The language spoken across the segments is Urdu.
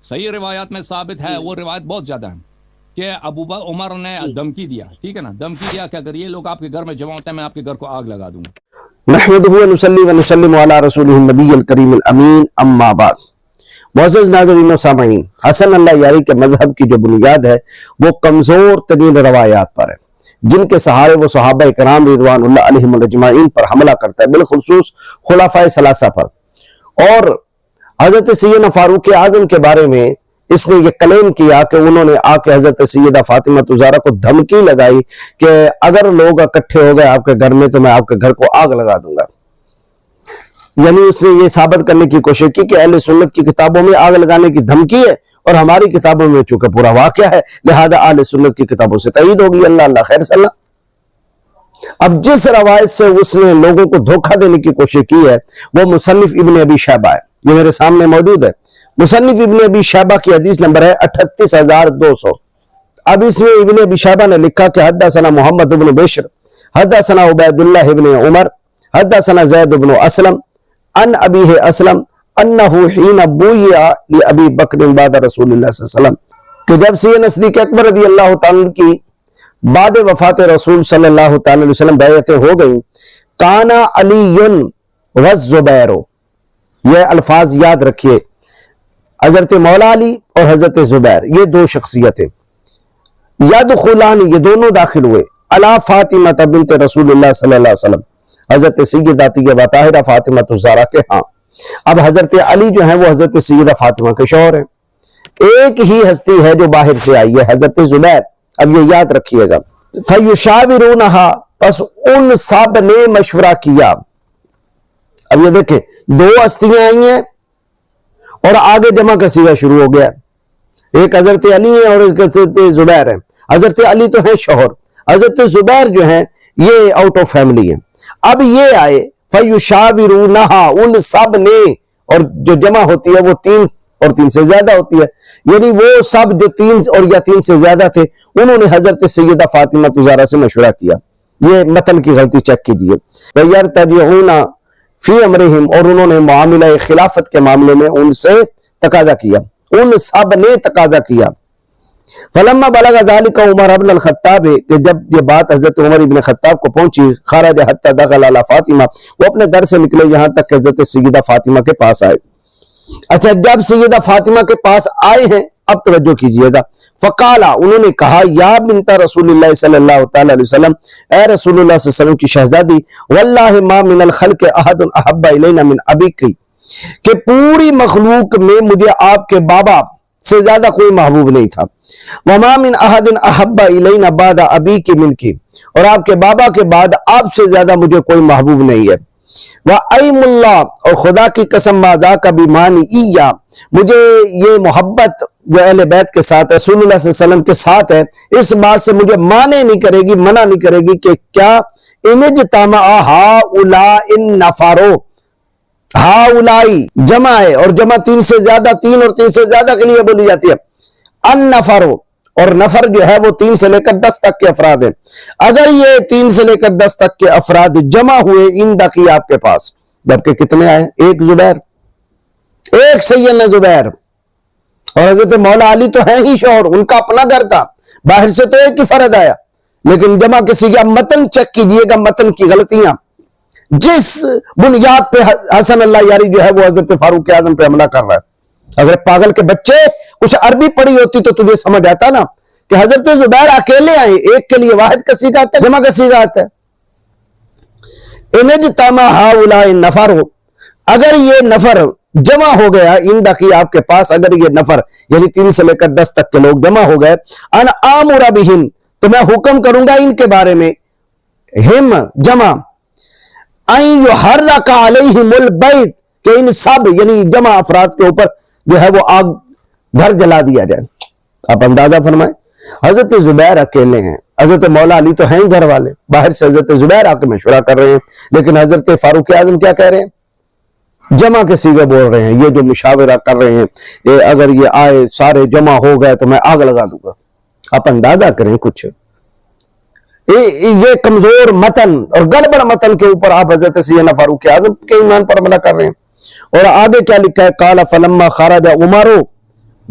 صحیح روایات میں ثابت ہے، وہ روایت بہت زیادہ ہے کہ ابو بکر عمر نے دھمکی دیا، ٹھیک ہے نا، دھمکی دیا کہ اگر یہ لوگ آپ کے گھر میں جمع ہوتے ہیں میں آپ کے گھر کو آگ لگا دوں گا۔ نحمدہ و نصلی و نسلم علی رسولہ النبی الکریم الامین، اما بعد۔ معزز ناظرین و سامعین، حسن اللہ یاری کے مذہب کی جو بنیاد ہے وہ کمزور ترین روایات پر ہے، جن کے سہارے وہ صحابہ کرام رضوان اللہ علیہم اجمعین پر حملہ کرتا ہے، بالخصوص خلفائے ثلاثہ پر۔ اور حضرت سیدنا فاروق اعظم کے بارے میں اس نے یہ کلیم کیا کہ انہوں نے آ کے حضرت سیدہ فاطمہ زہرا کو دھمکی لگائی کہ اگر لوگ اکٹھے ہو گئے آپ کے گھر میں تو میں آپ کے گھر کو آگ لگا دوں گا۔ یعنی اس نے یہ ثابت کرنے کی کوشش کی کہ اہل سنت کی کتابوں میں آگ لگانے کی دھمکی ہے، اور ہماری کتابوں میں چونکہ پورا واقعہ ہے لہذا اہل سنت کی کتابوں سے تائید ہوگی۔ اللہ اللہ خیر صلی اللہ۔ اب جس روایت سے اس نے لوگوں کو دھوکہ دینے کی کوشش کی ہے وہ مصنف ابن ابی شیبہ ہے، یہ میرے سامنے موجود ہے۔ مصنف ابن ابی شیبہ کی حدیث نمبر ہے 38200۔ اب اس میں ابن ابی شیبہ نے لکھا کہ حدثنا محمد بن بشر حدثنا عبید اللہ بن عمر حدثنا زید بن اسلم ان ابیہ اسلم انہو حین بویع لابی بکر بعد رسول اللہ صلی اللہ علیہ وسلم، کہ جب سیدنا صدیق اکبر رضی اللہ تعالیٰ کی بعد وفات رسول صلی اللہ تعالیٰ علیہ وسلم بیعتیں ہو گئیں، کانا علی والزبیر، یہ الفاظ یاد رکھیے، حضرت مولا علی اور حضرت زبیر یہ دو شخصیتیں، یدخلان یہ دونوں داخل ہوئے، علی فاطمہ بنت رسول اللہ صلی اللہ علیہ وسلم، حضرت سیدہ طیبہ طاہرہ فاطمہ الزہرا کے ہاں۔ اب حضرت علی جو ہیں وہ حضرت سیدہ فاطمہ کے شوہر ہیں، ایک ہی ہستی ہے جو باہر سے آئی ہے حضرت زبیر، اب یہ یاد رکھیے گا۔ فیشاورونہا، پس ان سب نے مشورہ کیا۔ اب یہ دیکھیں دو ہستیاں آئی ہیں اور آگے جمع کا صیغہ شروع ہو گیا، ایک حضرت علی ہے اور ایک حضرت زبیر ہے۔ حضرت علی تو ہیں شوہر، حضرت زبیر جو ہیں یہ آؤٹ آف فیملی ہیں۔ اب یہ آئے فیشاورونہا، ان سب نے، اور جو جمع ہوتی ہے وہ تین اور تین سے زیادہ ہوتی ہے، یعنی وہ سب جو تین اور یا تین سے زیادہ تھے انہوں نے حضرت سیدہ فاطمہ زہرا سے مشورہ کیا۔ یہ متن کی غلطی چیک کیجئے۔ وَيَرْتَجِعُونَ فِي أَمْرِهِمْ، اور انہوں نے معاملہ خلافت کے معاملے میں ان سے تقاضا کیا، ان سب نے تقاضا کیا۔ فلما بلغ ذلك عمر بن الخطاب، کہ جب یہ بات حضرت عمر ابن خطاب کو پہنچی، خرج حتى دخل على فاطمہ، وہ اپنے گھر سے نکلے یہاں تک کہ حضرت سیدہ فاطمہ کے پاس آئے۔ اچھا جب سیدہ فاطمہ کے پاس آئے ہیں اب توجہ کیجئے گا، فقالا، انہوں نے کہا، یا بنت رسول اللہ صلی اللہ تعالی علیہ وسلم، اے رسول اللہ صلی اللہ علیہ وسلم کی شہزادی، واللہ ما من الخلق احد احب الینا من ابیک، کہ پوری مخلوق میں مجھے آپ کے بابا سے زیادہ کوئی محبوب نہیں تھا، وما من احد احب الینا بعد ابیک منک، اور آپ کے بابا کے بعد آپ سے زیادہ مجھے کوئی محبوب نہیں ہے، وَأَيْمُ اللَّهِ، اور خدا کی قسم ما ذاک بمانی ایّا، مجھے یہ محبت جو اہل بیت کے ساتھ رسول اللہ صلی اللہ علیہ وسلم کے ساتھ ہے اس بات سے مجھے مانے نہیں کرے گی، منع نہیں کرے گی کہ کیا ان اجتمع ہؤلاء النفر، ہؤلائی جمع ہے اور جمع تین سے زیادہ، تین اور تین سے زیادہ کے لیے بولی جاتی ہے، النفر، اور نفر جو ہے وہ 3 سے لے کر 10 تک کے افراد ہیں، اگر یہ 3 سے لے کر 10 تک کے افراد جمع ہوئے اندکی آپ کے پاس، جبکہ کتنے آئے، ایک زبیر، ایک سیدنا زبیر، اور حضرت مولا علی تو ہیں ہی شوہر، ان کا اپنا گھر تھا، باہر سے تو ایک ہی فرد آیا، لیکن جمع کسی کا متن چیک کیجئے گا، متن کی غلطیاں، جس بنیاد پہ حسن اللہ یاری جو ہے وہ حضرت فاروق اعظم پہ حملہ کر رہا ہے۔ اگر پاگل کے بچے کچھ عربی پڑھی ہوتی تو تجھے سمجھ آتا نا کہ حضرت زبیر اکیلے آئے، ایک کے لیے واحد کا صیغہ آتا ہے، جمع کا صیغہ آتا ہے۔ ان اجتمع ہؤلاء النفر، اگر یہ نفر جمع ہو گیا اندکی آپ کے پاس، اگر یہ نفر یعنی 3 سے لے کر 10 تک کے لوگ جمع ہو گئے، ان آمر بہم، تو میں حکم کروں گا ان کے بارے میں، ہم جمع، ان یحرق علیہم البیت، کہ ان سب یعنی جمع افراد کے اوپر جو ہے وہ آگ گھر جلا دیا جائے۔ آپ اندازہ فرمائیں، حضرت زبیر اکیلے ہیں، حضرت مولا علی تو ہیں گھر والے، باہر سے حضرت زبیر آ کے مشورہ کر رہے ہیں، لیکن حضرت فاروق اعظم کیا کہہ رہے ہیں، جمع کے صیغے بول رہے ہیں، یہ جو مشاورہ کر رہے ہیں، اگر یہ آئے سارے جمع ہو گئے تو میں آگ لگا دوں گا۔ آپ اندازہ کریں کچھ، یہ کمزور متن اور گڑبڑ متن کے اوپر آپ حضرت سیدنا فاروق اعظم کے ایمان پر حملہ کر رہے ہیں۔ اور آگے کیا لکھا ہے، قال فلما خرج عمر،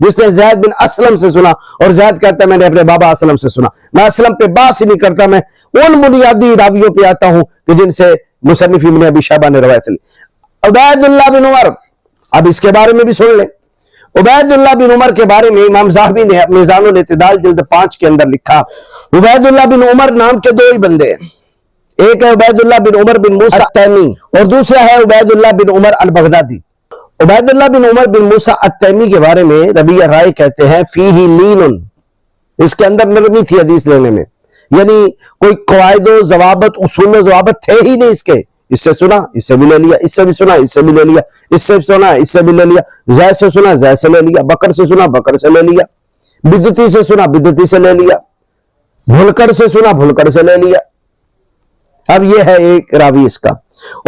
جس نے زید بن اسلم سے سنا، اور زید کہتا ہے میں نے اپنے بابا اسلم سے سنا. میں اسلم پہ بات ہی نہیں کرتا، میں ان بنیادی راویوں پہ آتا ہوں کہ جن سے مصنف ابن ابی شیبہ نے روایت لی. عبید اللہ بن عمر، اب اس کے بارے میں بھی سن لیں. عبید اللہ بن عمر کے بارے میں امام ذہبی نے میزان الاعتدال جلد 5 کے اندر لکھا، عبید اللہ بن عمر نام کے 2 ہی بندے ہیں. ایک ہے عبید اللہ بن عمر بن موسیٰ التیمی، اور دوسرا ہے عبید اللہ بن عمر البغدادی. عبید اللہ بن عمر بن موسیٰ التیمی کے بارے میں ربیع رائے کہتے ہیں فیہ لین، اس کے اندر نرمی تھی حدیث لینے میں، یعنی کوئی قواعد و ضوابط، اصول و ضوابط تھے ہی نہیں اس کے. اس سے سنا اس سے بھی لے لیا، اس سے بھی سنا اس سے بھی لے لیا، اس سے سنا اس سے بھی لے لیا، زید سے سنا زید سے لے لیا، بکر سے سنا بکر سے لے لیا، بدتی سے سنا بدتی سے لے لیا، بھلکڑ سے سنا بھلکڑ سے لے لیا. اب یہ ہے ایک راوی اس کا.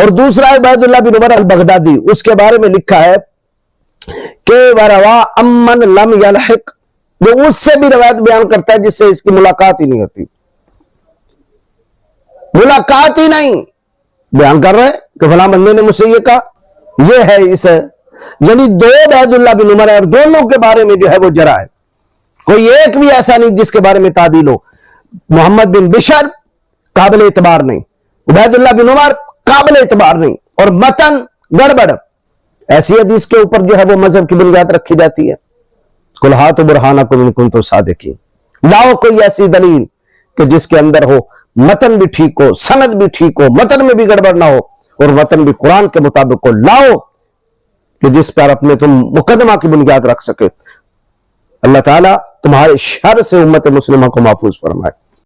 اور دوسرا عبید اللہ بن عمر البغدادی، اس کے بارے میں لکھا ہے کہ وَرَوَا أَمَّنْ لَمْ يَلْحِقْ، وہ اس سے بھی روایت بیان کرتا ہے جس سے اس کی ملاقات ہی نہیں ہوتی. ملاقات ہی نہیں، بیان کر رہے کہ فلاں بندے نے مجھ سے یہ کہا. یہ ہے اس، یعنی 2 عبید اللہ بن عمر ہے، اور دونوں کے بارے میں جو ہے وہ جرح ہے. کوئی ایک بھی ایسا نہیں جس کے بارے میں تعدیل ہو. محمد بن بشر قابل اعتبار نہیں، عبید اللہ بن عمر قابل اعتبار نہیں، اور متن گڑبڑ. ایسی حدیث کے اوپر جو ہے وہ مذہب کی بنیاد رکھی جاتی ہے. قُلْ هَاتُوا بُرْهَانَكُمْ إِن كُنتُمْ صَادِقِينَ، لاؤ کوئی ایسی دلیل کہ جس کے اندر ہو متن بھی ٹھیک ہو، سند بھی ٹھیک ہو، متن میں بھی گڑبڑ نہ ہو، اور متن بھی قرآن کے مطابق ہو. لاؤ کہ جس پر اپنے تم مقدمہ کی بنیاد رکھ سکے. اللہ تعالیٰ تمہارے شر سے امت مسلمہ کو محفوظ فرمائے.